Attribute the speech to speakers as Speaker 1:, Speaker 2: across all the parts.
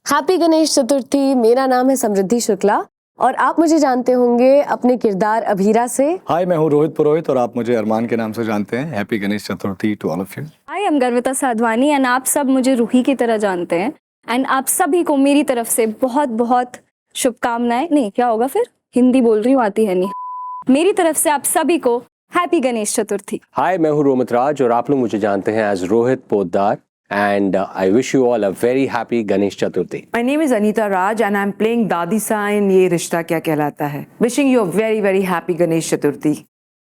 Speaker 1: Happy Ganesh चतुर्थी। मेरा नाम है समृद्धि शुक्ला और आप मुझे जानते होंगे अपने किरदार अभीरा से।
Speaker 2: हाय, मैं हूँ रोहित पुरोहित और आप मुझे अरमान के नाम से जानते हैं। Happy Ganesh Chaturthi to all of you.
Speaker 3: I am Garvita Sadhwani and आप सब मुझे रूही की तरह जानते हैं एंड आप सभी को मेरी तरफ से बहुत बहुत शुभकामनाएं। नहीं, क्या होगा फिर, हिंदी बोल रही हूँ, आती है नहीं। मेरी तरफ से आप सभी को हैप्पी गणेश चतुर्थी।
Speaker 4: हाय, मैं हूँ रोमित राज और आप लोग मुझे जानते हैं as Rohit Poddar and I wish you all a very happy Ganesh Chaturthi.
Speaker 5: My name is Anita Raj and I'm playing Dadisa in ये रिश्ता क्या कहलाता है. Wishing you a very very happy Ganesh Chaturthi.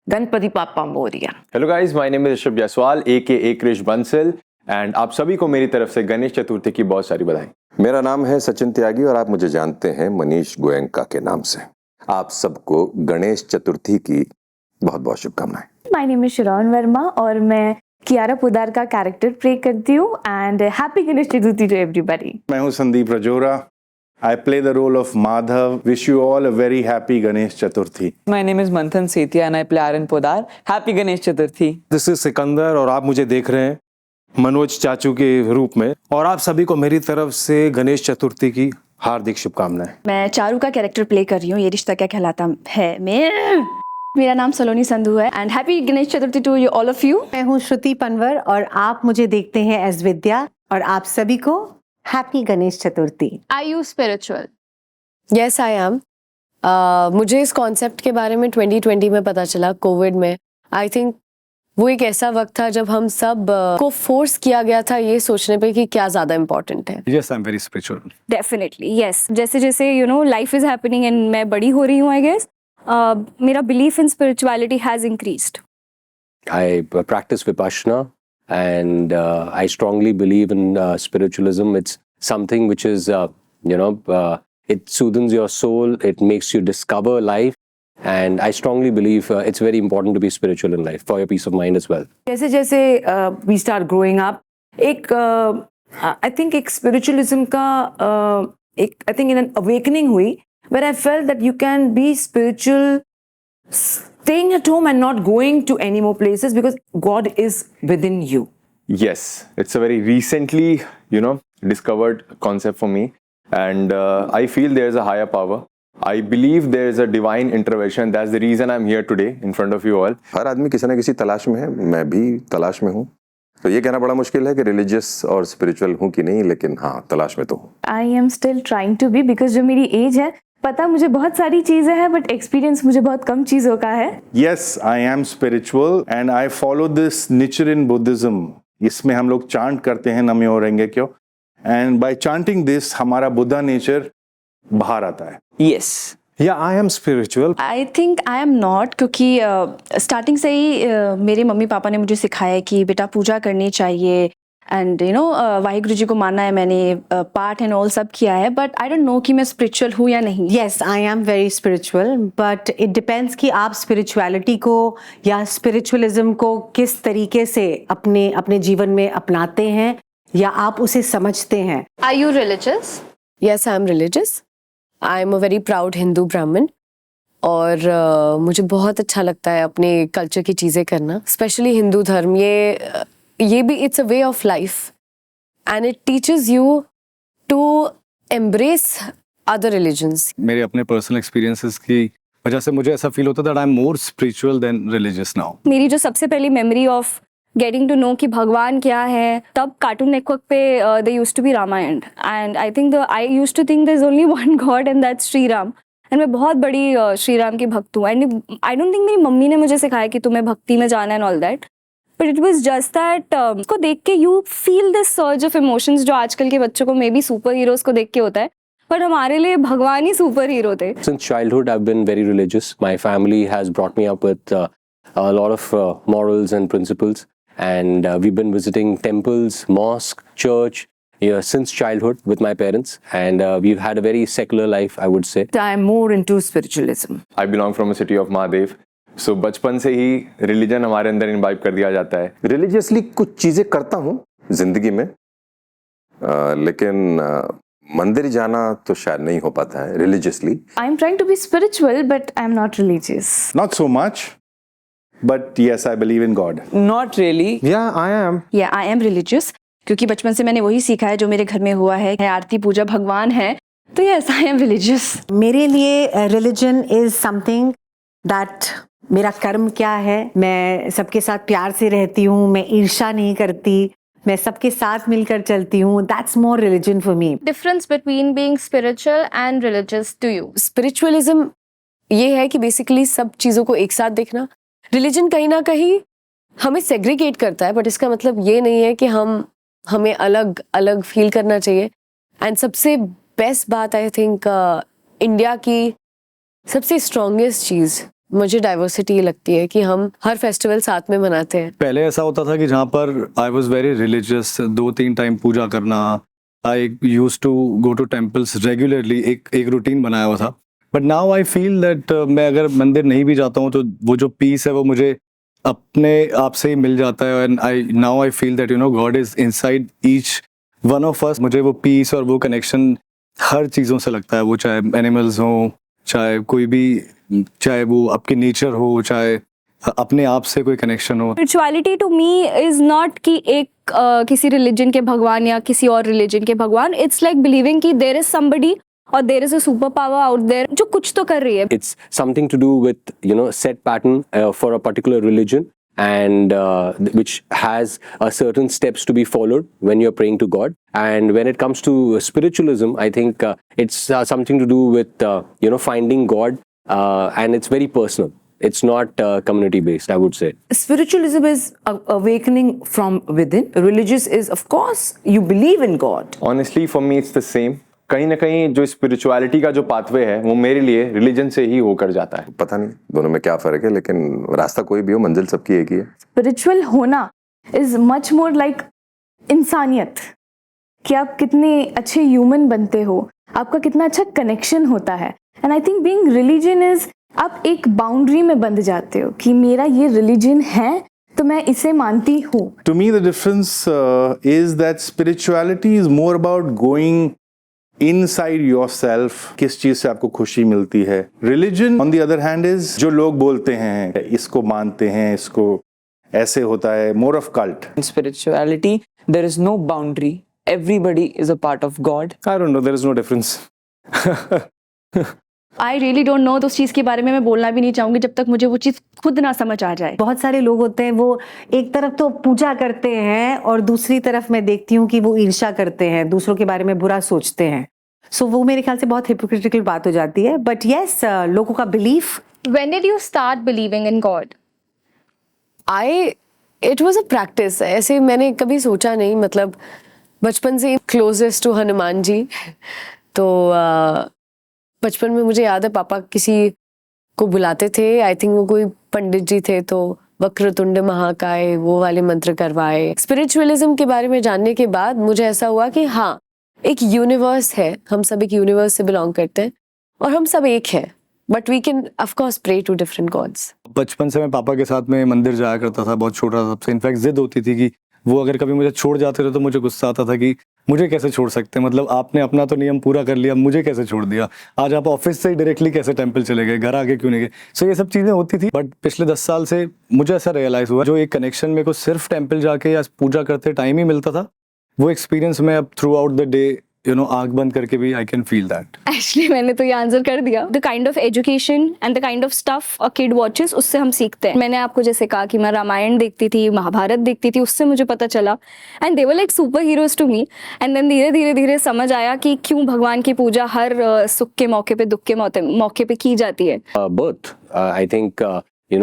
Speaker 5: Ganpati Bappa Morya.
Speaker 6: Hello guys, my name is Rishabh Jaiswal AKA Krish Bansal and आप सभी को मेरी तरफ से गणेश चतुर्थी की बहुत सारी बधाई।
Speaker 7: मेरा नाम है सचिन त्यागी और आप मुझे जानते हैं मनीष गोयंका के नाम से। आप सबको गणेश चतुर्थी की बहुत बहुत शुभकामनाएं।
Speaker 8: My name is Shiron Verma और मैं कियारा पोद्दार का कैरेक्टर प्ले करती हूँ and happy Ganesh Chaturthi to everybody.
Speaker 9: मैं हूँ Sandeep Rajora. I play the role of Madhav. Wish you all a very happy Ganesh Chaturthi.
Speaker 5: My name is Manthan Setia and I play Aryan Poddar. Happy Ganesh Chaturthi.
Speaker 2: This is Sikandar और आप मुझे देख रहे हैं मनोज चाचू के रूप में और आप सभी को मेरी तरफ से गणेश चतुर्थी की हार्दिक शुभकामनाएं।
Speaker 8: मैं चारू का कैरेक्टर प्ले कर रही हूँ, ये रिश्ता क्या कहलाता है। मेरा नाम सलोनी संधू है and happy Ganesh Chaturthi to you all of you.
Speaker 10: मैं हूँ श्रुति पनवर और आप मुझे देखते हैं एज विद्या और आप सभी को happy Ganesh Chaturthi.
Speaker 3: I you spiritual.
Speaker 1: Yes I M. मुझे इस कॉन्सेप्ट के बारे में 2020 में पता चला, कोविड में। आई थिंक वो एक ऐसा वक्त था जब हम सब को फोर्स किया गया था ये सोचने पे कि क्या ज्यादा इम्पोर्टेंट है।
Speaker 2: Yes, I am very spiritual.
Speaker 3: Definitely yes. जैसे जैसे you know life is happening and मैं बड़ी हो रही हूँ, आई गेस मेरा belief in spirituality has increased.
Speaker 4: I practice Vipassana and I strongly believe in spiritualism. It's something which is, it soothes your soul, it makes you discover life. And I strongly believe it's very important to be spiritual in life for your peace of mind as well.
Speaker 5: जैसे जैसे we start growing up, एक I think एक spiritualism का एक I think in an awakening हुई where I felt that you can be spiritual staying at home and not going to any more places because God is within you.
Speaker 6: Yes, it's a very recently, discovered concept for me and I feel there is a higher power. I believe there is a divine intervention. That's the reason I'm here today in front of you all.
Speaker 7: हर आदमी किसी न किसी तलाश में है, मैं भी तलाश में हूँ। तो ये कहना बड़ा मुश्किल है कि रिलीजियस और स्पिरिचुअल हूँ कि नहीं, लेकिन हाँ, तलाश में तो हूँ।
Speaker 8: I am still trying to be because जो मेरी एज है, पता मुझे बहुत सारी चीजें हैं बट एक्सपीरियंस मुझे बहुत कम चीजों का है।
Speaker 9: Yes, I am spiritual and I follow this Nichiren Buddhism. इसमें हम लोग चांट करते हैं नमो रेंगेक्यो and by chanting this हमारा बुद्धा नेचर बाहर आता है।
Speaker 5: Yes.
Speaker 2: या I am spiritual.
Speaker 8: I think I am not, क्योंकि स्टार्टिंग से ही मेरे मम्मी पापा ने मुझे सिखाया कि बेटा पूजा करनी चाहिए एंड वाहिगुरु जी को मानना है। मैंने पाठ एंड ऑल सब किया है बट आई डोंट नो कि मैं स्पिरिचुअल हूँ या नहीं।
Speaker 10: Yes, I am very spiritual but it depends कि आप स्पिरिचुअलिटी को या स्पिरिचुअलिज्म को किस तरीके से अपने अपने जीवन में अपनाते हैं या आप उसे समझते हैं।
Speaker 3: Are you religious?
Speaker 1: Yes, I am religious. I am a very proud Hindu Brahmin और मुझे बहुत अच्छा लगता है अपने कल्चर की चीज़ें करना, स्पेशली हिंदू धर्म। ये भी it's a way of life and it teaches you to embrace other religions.
Speaker 2: मेरे अपने पर्सनल एक्सपीरियंसेस की वजह से मुझे ऐसा फील होता है that I am more spiritual than religious now.
Speaker 3: मेरी जो सबसे पहली memory of getting to know कि भगवान क्या है, तब कार्टून नेटवर्क पे they used to be Ramayan and I used to think there is only one God and that's Shri Ram and मैं बहुत बड़ी श्री राम की भक्त हूँ एंड आई डोंट थिंक मेरी मम्मी ने मुझे सिखाया कि तुम्हें भक्ति में जाना and all that, but it was just that उसको देख के you feel this surge of emotions जो आजकल के बच्चों को मे बी सुपर हीरोज को देख के होता है, पर हमारे लिए भगवान ही सुपर हीरो थे।
Speaker 4: Since childhood, I've been very religious. My family has brought me up with a lot of morals and principles, and we've been visiting temples, mosque, church since childhood with my parents, and we've had a very secular life, I would say.
Speaker 5: I am more into spiritualism.
Speaker 6: I belong from a city of Mahadev. So बचपन से ही religion हमारे अंदर इनवाइब कर दिया जाता है।
Speaker 7: Religiously कुछ चीजें करता हूँ जिंदगी में, लेकिन मंदिर जाना तो शायद नहीं हो पाता है religiously.
Speaker 8: I am trying to be spiritual but I am not religious.
Speaker 9: Not so much, but yes, I believe in God.
Speaker 5: Not really.
Speaker 2: या आई एम।
Speaker 8: या आई एम रिलीजियस क्योंकि बचपन से मैंने वही सीखा है जो मेरे घर में हुआ है, आरती पूजा भगवान है, तो यस आई एम रिलीजियस।
Speaker 10: मेरे लिए रिलीजन इज समथिंग दैट मेरा कर्म क्या है, मैं सबके साथ प्यार से रहती हूँ, मैं ईर्ष्या नहीं करती, मैं सबके साथ मिलकर चलती हूँ, that's more religion for me.
Speaker 3: Difference between being spiritual and religious to you?
Speaker 1: Spiritualism ये है कि बेसिकली सब चीज़ों को एक साथ देखना। रिलीजन कहीं ना कहीं हमें सेग्रीगेट करता है, बट इसका मतलब ये नहीं है कि हमें अलग अलग फील करना चाहिए। एंड सबसे बेस्ट बात आई थिंक इंडिया की सबसे स्ट्रॉन्गेस्ट चीज़ मुझे डाइवर्सिटी लगती है कि हम हर फेस्टिवल साथ में मनाते हैं।
Speaker 11: पहले ऐसा होता था कि जहाँ पर I was very religious, 2-3 time पूजा करना, I use to go to temples regularly, एक रूटीन बनाया हुआ था। But now I feel that मैं अगर मंदिर नहीं भी जाता हूँ तो वो जो पीस है वो मुझे अपने आप से ही मिल जाता है। And now I feel that God is inside each one of us. मुझे वो पीस और वो कनेक्शन हर चीज़ों से लगता है, वो चाहे एनिमल्स हो, चाहे कोई भी, चाहे वो आपके नेचर हो, चाहे अपने आप से कोई कनेक्शन हो।
Speaker 3: Spirituality to me is not कि एक किसी रिलीजन के भगवान या किसी और रिलीजन के भगवान। It's like believing कि there is somebody or there is a super power out there जो कुछ तो कर रही है।
Speaker 4: It's something to do with set pattern for a particular religion, and which has certain steps to be followed when you're praying to God. And when it comes to spiritualism, I think it's something to do with finding God, and it's very personal. It's not community based, I would say.
Speaker 5: Spiritualism is awakening from within. Religious is, of course, you believe in God.
Speaker 6: Honestly, for me, it's the same. कहीं ना कहीं जो spirituality का जो pathway है वो मेरे लिए रिलीजन से ही होकर जाता है।
Speaker 7: पता नहीं दोनों में क्या फर्क है, लेकिन रास्ता कोई भी हो, मंजिल सबकी एक ही है।
Speaker 3: स्पिरिचुअल होना इज मच मोर लाइक इंसानियत, कि आप कितने अच्छे ह्यूमन बनते हो, आपका कितना अच्छा कनेक्शन होता है। And I think being religion is आप एक बाउंड्री में बंध जाते हो कि मेरा ये रिलीजन है तो मैं इसे मानती हूँ।
Speaker 9: To me, the difference is that spirituality is more about going inside yourself. किस चीज से आपको खुशी मिलती है। Religion, on the other hand, is जो लोग बोलते हैं, इसको मानते हैं, इसको ऐसे होता है, more of cult.
Speaker 5: In spirituality, there is no boundary. Everybody is a part of God.
Speaker 2: I don't know, there is no difference.
Speaker 8: I really don't know, तो उस चीज़ के बारे में मैं बोलना भी नहीं चाहूँगी जब तक मुझे वो चीज़ खुद ना समझ आ जाए।
Speaker 10: बहुत सारे लोग होते हैं वो एक तरफ तो पूजा करते हैं और दूसरी तरफ मैं देखती हूँ कि वो ईर्ष्या करते हैं, दूसरों के बारे में बुरा सोचते हैं। सो वो मेरे ख्याल से बहुत हिपोक्रिटिकल बात हो जाती है। बट यस, लोगों का belief.
Speaker 3: When did you start believing in God?
Speaker 1: It was a practice. ऐसे मैंने कभी सोचा नहीं, मतलब बचपन से क्लोजेस्ट टू हनुमान जी। तो बचपन में मुझे याद है पापा किसी को बुलाते थे, आई थिंक वो कोई पंडित जी थे, तो वक्रतुंड महाकाय वो वाले मंत्र करवाए। स्पिरिचुअलिज्म के बारे में जानने के बाद मुझे ऐसा हुआ कि हाँ, एक यूनिवर्स है, हम सब एक यूनिवर्स से बिलोंग करते हैं और हम सब एक है, but we can of course pray to different gods.
Speaker 11: बचपन से मैं पापा के साथ में मंदिर जाया करता था, बहुत छोटा था तब से। इनफैक्ट जिद होती थी कि वो अगर कभी मुझे छोड़ जाते थे तो मुझे गुस्सा आता था कि मुझे कैसे छोड़ सकते हैं, मतलब आपने अपना तो नियम पूरा कर लिया, मुझे कैसे छोड़ दिया, आज आप ऑफिस से ही डायरेक्टली कैसे टेंपल चले गए, घर आके क्यों नहीं गए। सो ये सब चीज़ें होती थी। बट पिछले 10 साल से मुझे ऐसा रियलाइज़ हुआ, जो एक कनेक्शन मेरे को सिर्फ टेंपल जाके या पूजा करते टाइम ही मिलता था, वो एक्सपीरियंस में अब थ्रू आउट द डे आँख बंद करके भी I can feel that.
Speaker 3: Actually मैंने तो ये आंसर कर दिया। The kind of education and the kind of stuff a kid watches, उससे हम सीखते हैं। मैंने आपको जैसे कहा कि मैं रामायण देखती थी, महाभारत देखती थी, उससे मुझे पता चला and they were like superheroes to me. And then धीरे धीरे समझ आया कि क्यों भगवान की पूजा हर सुख के मौके पे, दुख के मौके पे की जाती है।
Speaker 4: Both. I think,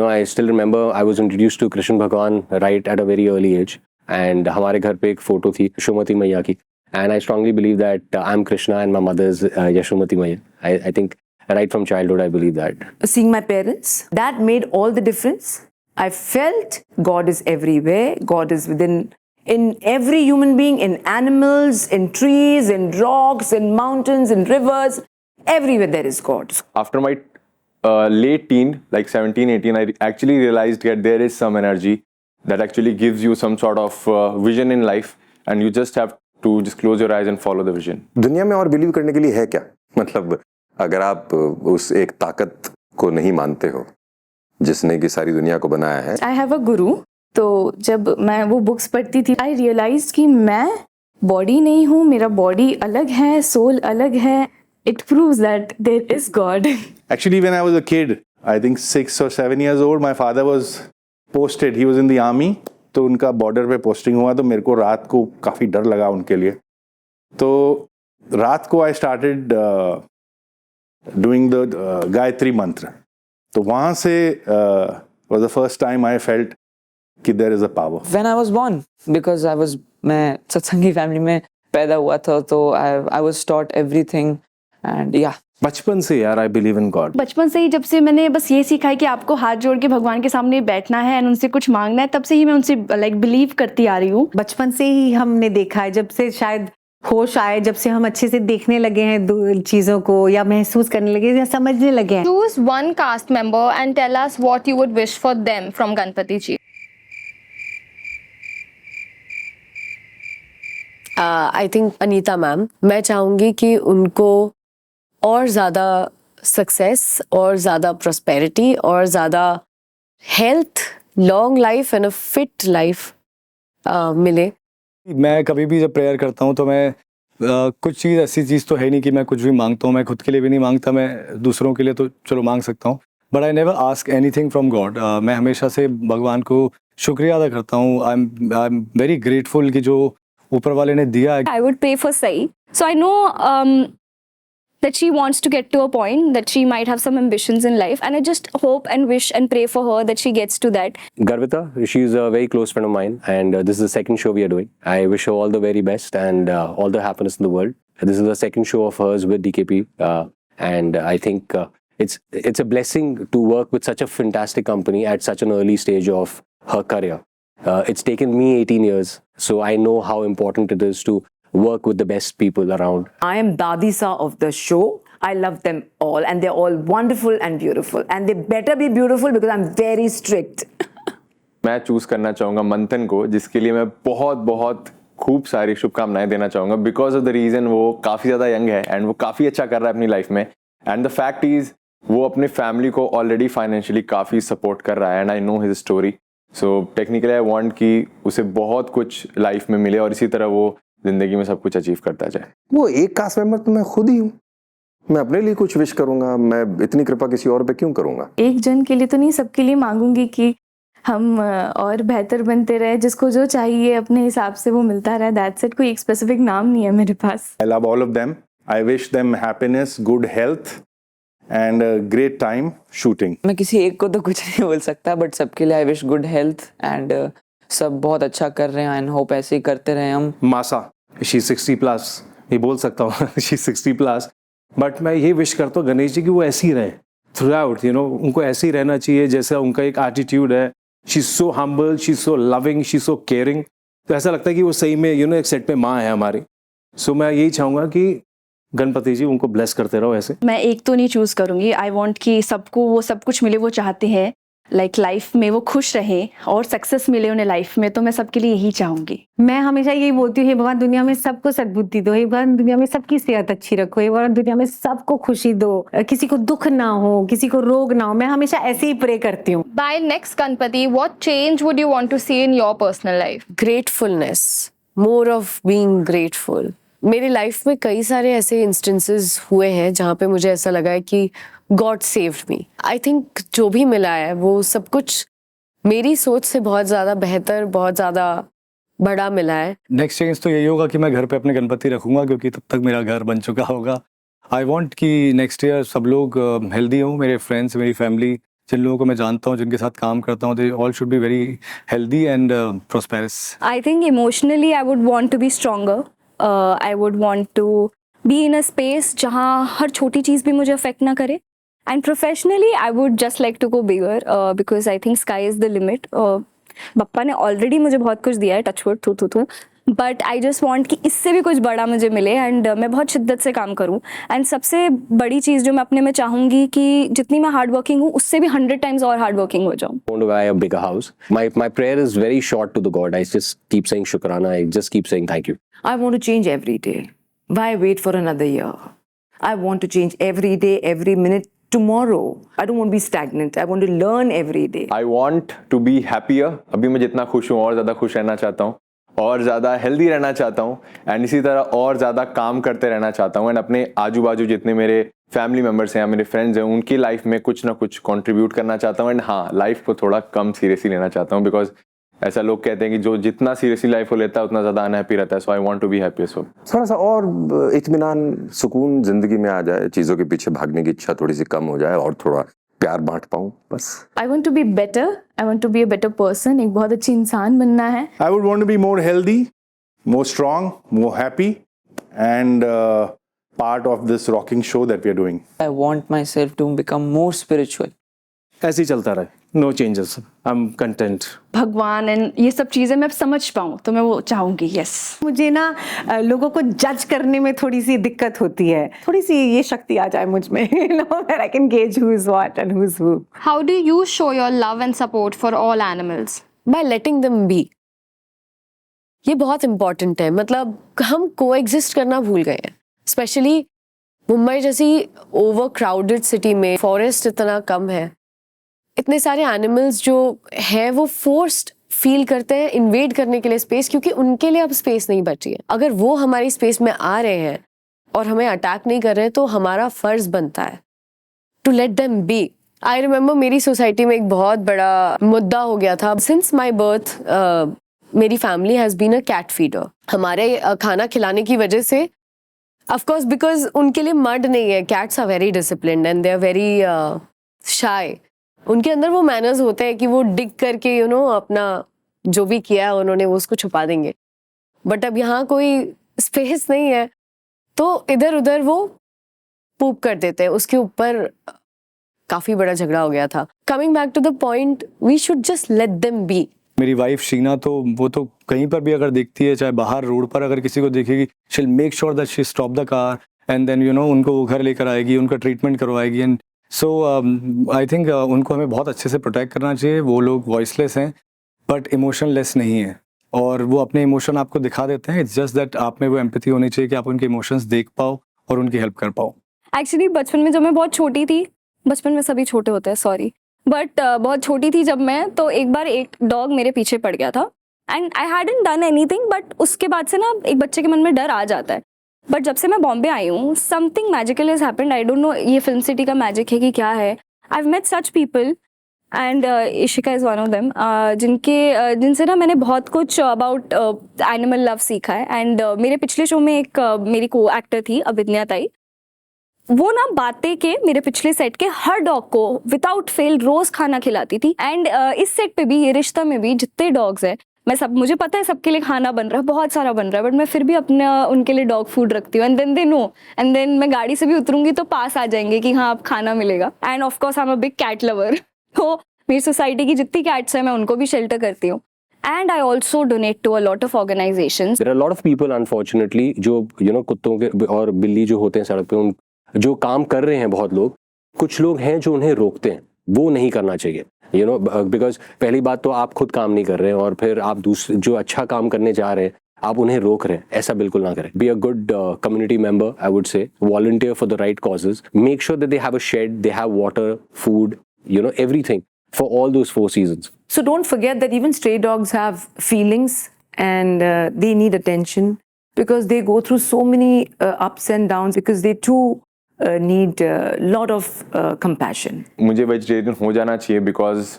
Speaker 4: I still remember I was introduced to Krishna Bhagwan right at a very early age. And हमारे घर पे एक फोटो थी यशोमती मैया की. And I strongly believe that I'm Krishna and my mother is Yashomati Maya. I think right from childhood I believe that.
Speaker 5: Seeing my parents, that made all the difference. I felt God is everywhere. God is in every human being, in animals, in trees, in rocks, in mountains, in rivers. Everywhere there is God.
Speaker 6: After my late teen, like 17, 18, I actually realized that there is some energy that actually gives you some sort of vision in life, and you just have to just close your eyes and follow the vision.
Speaker 7: दुनिया में और believe करने के लिए है क्या? मतलब अगर आप उस एक ताकत को नहीं मानते हो जिसने कि सारी दुनिया को बनाया है।
Speaker 3: I have a guru तो जब मैं वो बुक्स पढ़ती थी आई रियलाइज कि मैं बॉडी नहीं हूँ, मेरा बॉडी अलग है, सोल अलग है. It proves that there is God.
Speaker 9: Actually, when I was a kid, I think 6 or 7 years old, my father was posted. He was in the army. तो उनका बॉर्डर पे पोस्टिंग हुआ, तो मेरे को रात को काफ़ी डर लगा उनके लिए. तो रात को I started doing the Gayatri मंत्र. तो वहाँ से was the first time I felt कि there is a power.
Speaker 5: When I was born, because मैं सत्संगी फैमिली में पैदा हुआ था, तो I was taught everything and yeah.
Speaker 2: बचपन से यार आई बिलीव इन गॉड.
Speaker 8: बचपन से ही जब से मैंने बस ये सीखा है कि आपको हाथ जोड़ के भगवान के सामने बैठना है एंड उनसे कुछ मांगना है, तब से ही मैं उनसे लाइक बिलीव करती आ रही हूँ.
Speaker 10: बचपन से ही हमने देखा है, जब से शायद होश आए, जब से हम अच्छे से देखने लगे हैं चीजों को, या महसूस करने लगे या समझने लगे हैं.
Speaker 3: Choose one caste member and tell us what you would wish for them from Ganpati ji.
Speaker 1: I think Anita ma'am. मैं चाहूँगी कि उनको और ज़्यादा सक्सेस और ज़्यादा प्रॉस्पेरिटी और ज़्यादा health, long life and a fit life मिले.
Speaker 11: मैं कभी भी जब प्रेयर करता हूँ तो मैं कुछ चीज़ ऐसी चीज़ तो है नहीं कि मैं कुछ भी मांगता हूँ. मैं खुद के लिए भी नहीं मांगता, मैं दूसरों के लिए तो चलो मांग सकता हूँ, but I never ask anything from God. मैं हमेशा से भगवान को शुक्रिया अदा करता हूँ. आई एम वेरी ग्रेटफुल कि जो ऊपर वाले ने दिया है.
Speaker 3: I would pray for Sai. So I know that she wants to get to a point that she might have some ambitions in life, and I just hope and wish and pray for her that she gets to that.
Speaker 4: Garvita, she's a very close friend of mine, and this is the second show we are doing. I wish her all the very best and all the happiness in the world. This is the second show of hers with DKP, and I think it's a blessing to work with such a fantastic company at such an early stage of her career. It's taken me 18 years, so I know how important it is to work with the best people around.
Speaker 5: I am Dadisa of the show. I love them all and they're all wonderful and beautiful, and they better be beautiful because I'm very strict.
Speaker 6: मैं choose करना चाहूँगा मंथन को, जिसके लिए मैं बहुत बहुत खूब सारी शुभकामनाएं देना चाहूँगा, बिकॉज ऑफ द रीज़न वो काफ़ी ज़्यादा यंग है एंड वो काफ़ी अच्छा कर रहा है अपनी लाइफ में. एंड द फैक्ट इज़ वो अपने फैमिली को ऑलरेडी फाइनेंशियली काफ़ी सपोर्ट कर रहा है, and I know his story. So technically I want कि उसे बहुत कुछ लाइफ में मिले और इसी तरह वो जिंदगी में सब कुछ अचीव करता जाए.
Speaker 7: वो एक कास्ट मेंबर तो मैं खुद ही हूँ. मैं अपने लिए कुछ विश करूंगा, मैं इतनी कृपा किसी और पे क्यों करूंगा?
Speaker 3: एक जन के लिए तो नहीं, सबके लिए मांगूंगी कि हम और बेहतर बनते रहे, जिसको जो चाहिए अपने हिसाब से वो मिलता रहे. That's it. कोई एक स्पेसिफिक नाम नहीं है मेरे पास.
Speaker 9: I love all of them. I wish them happiness, good health and a great time shooting.
Speaker 5: मैं किसी एक को तो कुछ नहीं बोल सकता, बट सबके लिए I wish good health and सब बहुत अच्छा कर रहे हैं एंड होप ऐसे ही करते रहे हम.
Speaker 2: मासा, शी 60 प्लस, ये बोल सकता हूँ शी 60 प्लस, बट मैं ये विश करता हूँ गणेश जी की वो ऐसी रहे थ्रू आउट. यू नो, उनको ऐसे ही रहना चाहिए जैसा उनका एक एटीट्यूड है. She is so humble, she is so loving, she is so caring. तो ऐसा लगता है कि वो सही में यू नो एक सेट पे माँ है हमारी. सो मैं यही चाहूँगा कि गणपति जी उनको ब्लेस करते रहो ऐसे.
Speaker 8: मैं एक तो नहीं चूज करूंगी. आई वांट कि सबको वो सब कुछ मिले, वो चाहते हैं लाइक लाइफ में वो खुश रहे और सक्सेस मिले उन्हें लाइफ में, तो मैं सबके लिए यही चाहूंगी.
Speaker 10: मैं हमेशा यही बोलती हूँ, हे भगवान दुनिया में सबको सद्बुद्धि दो, हे भगवान दुनिया में सबकी सेहत अच्छी रखो, हे भगवान दुनिया में सबको खुशी दो, किसी को दुख ना हो, किसी को रोग ना हो. मैं हमेशा ऐसे ही प्रे करती हूँ.
Speaker 3: By next Ganpati, what change would you want to see in your personal life?
Speaker 1: Gratefulness, more of being grateful. मेरी लाइफ में कई सारे ऐसे इंस्टेंसेस हुए हैं जहाँ पे मुझे ऐसा लगा है कि God saved me. I think जो भी मिला है वो सब कुछ मेरी सोच से बहुत ज़्यादा बेहतर, बहुत ज़्यादा बड़ा मिला है.
Speaker 11: नेक्स्ट चेंज तो यही होगा कि मैं घर पे अपने गणपति रखूंगा, क्योंकि तब तक मेरा घर बन चुका होगा. आई वांट कि नेक्स्ट ईयर सब लोग हेल्दी हों, मेरे फ्रेंड्स, मेरी फैमिली, जिन लोगों को मैं जानता हूँ, जिनके साथ काम करता हूँ, they all should be very healthy and prosperous.
Speaker 3: I think emotionally I would want to be stronger. I would want to be in a space जहाँ हर छोटी चीज़ भी मुझे affect ना करे. And professionally I would just like to go bigger because I think sky is the limit. Bappa ने already मुझे बहुत कुछ दिया है, touch wood, थू. But I just want कि इससे भी कुछ बड़ा मुझे मिले and मैं बहुत शिद्दत से काम करूँ. And सबसे बड़ी चीज़ जो मैं अपने में चाहूँगी कि जितनी मैं हार्ड वर्किंग हूँ उससे भी 100 times और हार्ड वर्किंग हो जाऊँ.
Speaker 4: I want to buy a bigger house. My prayer is very short to the God. I just keep saying Shukrana. I just keep saying thank you.
Speaker 5: I want to change every day. Why wait for another year? I want to change every day, every minute, tomorrow. I don't want to be stagnant. I want to learn every day.
Speaker 6: I want to be happier. अभी मैं जितना खुश हूँ और ज़्यादा खुश रहना चाहता हूँ और ज़्यादा हेल्दी रहना चाहता हूँ एंड इसी तरह और ज़्यादा काम करते रहना चाहता हूँ एंड अपने आजू बाजू जितने मेरे फैमिली मेम्बर्स हैं या मेरे फ्रेंड्स हैं उनकी लाइफ में कुछ ना कुछ कंट्रीब्यूट करना चाहता हूँ एंड हाँ लाइफ को थोड़ा कम सीरियसली लेना चाहता हूँ बिकॉज ऐसा लोग कहते हैं कि जो जितना सीरियसली लाइफ को लेता है उतना ज़्यादा अनहैप्पी रहता है so I want to be happy so
Speaker 7: थोड़ा सा और इत्मीनान सुकून जिंदगी में आ जाए, चीजों के पीछे भागने की इच्छा थोड़ी सी कम हो जाए और थोड़ा प्यार बांट पाऊं बस.
Speaker 3: I want to be better. I want to be a better person. एक बहुत अच्छी इंसान बनना है.
Speaker 9: I would want to be more healthy, more strong, more happy, and part of this rocking show that we are doing.
Speaker 5: I want myself to become more spiritual.
Speaker 2: ऐसे ही चलता रहे, no changes, I am content.
Speaker 8: भगवान and ये सब चीज़ें मैं समझ पाऊँ तो मैं वो चाहूँगी. यस.
Speaker 10: मुझे ना लोगों को जज करने में थोड़ी सी दिक्कत होती है, थोड़ी सी ये शक्ति आ जाए मुझ में, that I can gauge who is what and who is who.
Speaker 12: How do you show your love and support for all animals?
Speaker 1: By letting them be. ये बहुत इम्पोर्टेंट है. मतलब हम कोएग्जिस्ट करना भूल गए हैं, स्पेशली मुंबई जैसी ओवर क्राउडेड सिटी में. फॉरेस्ट इतना कम है, इतने सारे एनिमल्स जो है वो फोर्स्ड फील करते हैं इन्वेड करने के लिए स्पेस, क्योंकि उनके लिए अब स्पेस नहीं बची है. अगर वो हमारी स्पेस में आ रहे हैं और हमें अटैक नहीं कर रहे हैं तो हमारा फर्ज बनता है to let them be. I remember मेरी सोसाइटी में एक बहुत बड़ा मुद्दा हो गया था. सिंस माई बर्थ मेरी family has been a cat feeder. हमारे खाना खिलाने की वजह से, ऑफ कोर्स बिकॉज उनके लिए मर्ड नहीं है. Cats are very disciplined and they are very shy. उनके अंदर वो मैनर्स होते हैं कि वो डिग करके अपना जो भी किया है उन्होंने वो उसको छुपा देंगे. बट अब यहाँ कोई स्पेस नहीं है तो इधर उधर वो पूप कर देते हैं. उसके ऊपर काफ़ी बड़ा झगड़ा हो गया था. Coming back to the point, we should just let them be.
Speaker 11: मेरी वाइफ शीना तो वो तो कहीं पर भी अगर देखती है, चाहे बाहर रोड पर अगर किसी को देखेगी, she will make sure that she stop the car and then उनको वो घर लेकर आएगी, उनका ट्रीटमेंट करवाएगी. एंड सो आई थिंक उनको हमें बहुत अच्छे से प्रोटेक्ट करना चाहिए. वो लोग वॉइसलेस हैं बट इमोशनलेस नहीं है और वो अपने इमोशन आपको दिखा देते हैं. इट्स जस्ट दैट आप में वो एम्पैथी होनी चाहिए कि आप उनके इमोशंस देख पाओ और उनकी हेल्प कर पाओ.
Speaker 3: एक्चुअली बचपन में जब मैं बहुत छोटी थी, बचपन में सभी छोटे होते हैं, सॉरी, बट बहुत छोटी थी जब मैं, तो एक बार एक डॉग मेरे पीछे पड़ गया था and I hadn't done anything. But उसके बाद से ना एक बच्चे के मन में डर आ जाता है. बट जब से मैं बॉम्बे आई हूँ, something magical has happened. I don't know ये फिल्म सिटी का मैजिक है कि क्या है. I have met such people and Ishika is one of them, जिनसे ना मैंने बहुत कुछ अबाउट एनिमल लव सीखा है. एंड मेरे पिछले शो में एक मेरी को एक्टर थी अभिज्ञा ताई, वो ना बातें के मेरे पिछले सेट के हर डॉग को विदाउट फेल रोज खाना खिलाती थी. एंड इस सेट पे भी, ये रिश्ता में भी जितने डॉग्स हैं, मुझे पता है सबके लिए खाना बन रहा है, बहुत सारा बन रहा है, बट मैं फिर भी अपने उनके लिए डॉग फूड रखती हूँ. And then they know, and then मैं गाड़ी से भी उतरूंगी तो पास आ जाएंगे कि हाँ अब खाना मिलेगा. And of course I am a big cat lover, तो मेरी सोसाइटी की जितनी कैट्स हैं मैं उनको भी शेल्टर करती हूँ. And I also donate to a lot of organisations.
Speaker 4: There are lot of people unfortunately जो कुत्तों के और बिल्ली जो होते हैं सड़क पे, उन जो काम कर रहे हैं बहुत लोग, कुछ लोग हैं जो उन्हें रोकते हैं. वो नहीं करना चाहिए, बिकॉज पहली बात तो आप खुद काम नहीं कर रहे हैं और फिर आप दूसरे जो अच्छा काम करने जा रहे हैं आप उन्हें रोक रहे हैं. ऐसा बिल्कुल ना करें. Be a good community member, I would say. Volunteer for the right causes. Make sure that they have a shade, they have water, food, everything for all those 4 seasons.
Speaker 5: So don't forget that even stray dogs have feelings and they need attention because they go through so many ups and downs because they too need a lot of compassion.
Speaker 6: मुझे vegetarian हो जाना चाहिए because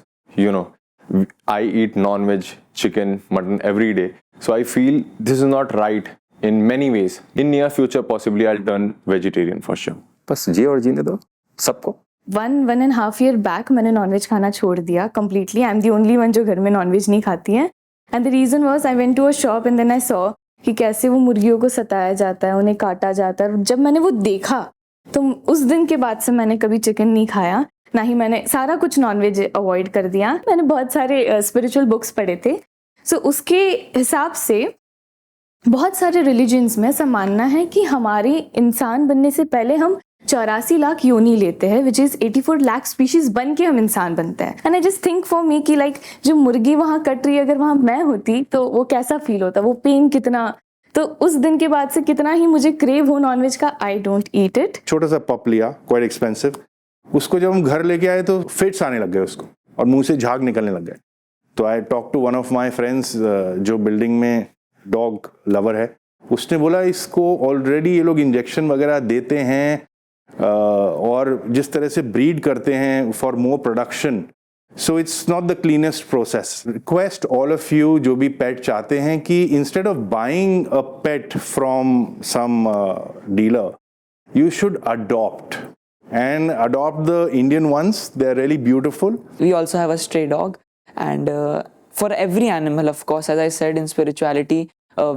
Speaker 6: I eat non-veg, chicken, mutton every day. So I feel this is not right in many ways. In near future possibly I'll turn vegetarian for sure.
Speaker 7: बस जी और जीने दो सबको.
Speaker 3: 1.5 year back मैंने नॉनवेज खाना छोड़ दिया completely. I am the only one जो घर में नॉनवेज नहीं खाती है. And the reason was I went to a shop and then I saw कि कैसे वो मुर्गियों को सताया जाता है, उन्हें काटा जाता है. जब मैंने वो देखा तो उस दिन के बाद से मैंने कभी चिकन नहीं खाया, ना ही मैंने सारा कुछ नॉनवेज अवॉइड कर दिया. मैंने बहुत सारे स्पिरिचुअल बुक्स पढ़े थे. सो उसके हिसाब से बहुत सारे रिलीजन्स में ऐसा मानना है कि हमारे इंसान बनने से पहले हम 84 लाख योनि लेते हैं, विच इज़ 84 लाख स्पीशीज बन के हम इंसान बनते हैं. And I just think for me कि लाइक जो मुर्गी वहाँ कट रही है, अगर वहाँ मैं होती तो वो कैसा फील होता, वो पेन कितना. तो उस दिन के बाद से कितना ही मुझे क्रेव हो नॉनवेज का, आई डोंट ईट इट.
Speaker 9: छोटा सा पप लिया, क्वाइट एक्सपेंसिव, उसको जब हम घर लेके आए तो फिट्स आने लग गए उसको और मुंह से झाग निकलने लग गए। तो I talk to one of my friends जो बिल्डिंग में डॉग लवर है, उसने बोला इसको ऑलरेडी ये लोग इंजेक्शन वगैरह देते हैं और जिस तरह से ब्रीड करते हैं for more production, so it's not the cleanest process. Request all of you जो भी पेट चाहते हैं कि instead of buying a pet from some dealer, you should adopt the Indian ones. They're really beautiful.
Speaker 5: We also have a stray dog, and for every animal, of course, as I said, in spirituality,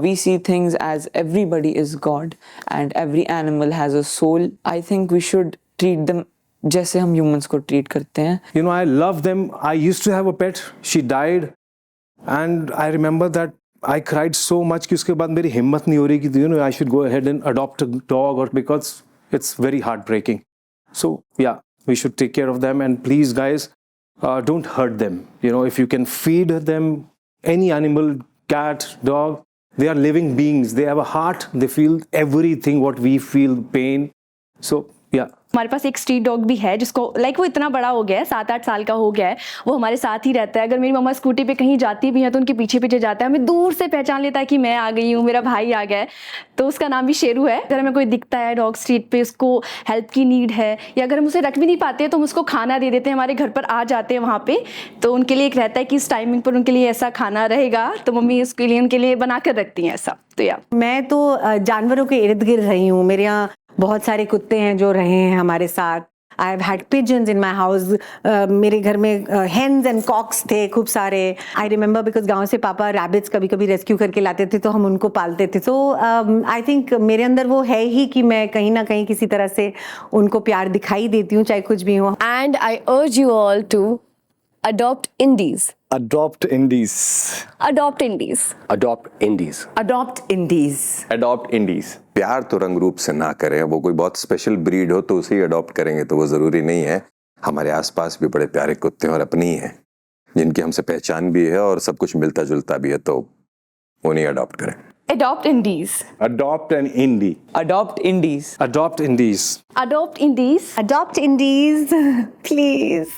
Speaker 5: we see things as everybody is God and every animal has a soul. I think we should treat them जैसे हम humans को treat करते हैं.
Speaker 2: You know, I love them. I used to have a pet. She died, and I remember that I cried so much कि उसके बाद मेरी हिम्मत नहीं हो रही कि you know I should go ahead and adopt a dog, or because it's very heartbreaking. So yeah, we should take care of them, and please guys, don't hurt them. You know, if you can feed them any animal, cat, dog, they are living beings. They have a heart. They feel everything what we feel, pain. So yeah.
Speaker 8: हमारे पास एक street dog भी है जिसको like वो इतना बड़ा हो गया है, 7-8 साल का हो गया है, वो हमारे साथ ही रहता है। अगर मेरी मम्मा स्कूटी पे कहीं जाती भी है तो उनके पीछे पीछे जाता है, हमें दूर से पहचान लेता है कि मैं आ गई हूँ, मेरा भाई आ गया है। तो उसका नाम भी शेरू है। अगर हमें कोई दिखता है डॉग स्ट्रीट पे, उसको हेल्प की नीड है, या अगर हम उसे रख भी नहीं पाते तो हम उसको खाना दे देते हैं, हमारे घर पर आ जाते हैं वहाँ पे, तो उनके लिए एक रहता है कि इस टाइमिंग पर उनके लिए ऐसा खाना रहेगा, तो मम्मी उसके लिए उनके लिए बना कर रखती हैं ऐसा। तो या
Speaker 10: मैं तो जानवरों के इर्द गिर्द रही हूँ। मेरे यहाँ बहुत सारे कुत्ते हैं जो रहे हैं हमारे साथ। I have had pigeons in my house. मेरे घर में हेन्स एंड कॉक्स थे खूब सारे। आई रिमेंबर बिकॉज गांव से पापा रैबिट्स कभी कभी रेस्क्यू करके लाते थे तो हम उनको पालते थे। तो आई थिंक मेरे अंदर वो है ही कि मैं कहीं ना कहीं किसी तरह से उनको प्यार दिखाई देती हूँ, चाहे कुछ भी हो।
Speaker 1: And I urge you all to adopt indies.
Speaker 11: Adopt indies.
Speaker 3: Adopt indies.
Speaker 4: Adopt indies.
Speaker 5: Adopt indies.
Speaker 6: Adopt indies.
Speaker 7: प्यार तो रंग रूप से ना करें। वो कोई बहुत स्पेशल ब्रीड हो तो उसे ही अडॉप्ट करेंगे तो वो ज़रूरी नहीं है। हमारे आसपास भी बड़े प्यारे कुत्ते हैं और अपनी ही हैं जिनकी हमसे पहचान भी है और सब कुछ मिलता जुलता भी है, तो उन्हें अडॉप्ट करें।
Speaker 3: Adopt indies.
Speaker 9: Adopt an indie.
Speaker 5: Adopt indies.
Speaker 2: Adopt indies.
Speaker 3: Adopt indies.
Speaker 10: Adopt indies, please.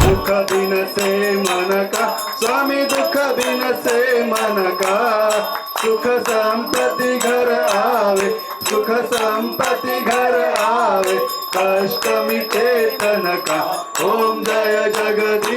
Speaker 9: दुख दिन से मन का स्वामी, दुख दिन से मन का सुख संपत्ति घर आवे, सुख संपत्ति घर आवे, कष्ट मिटे तन का। ओम जय जगदीश।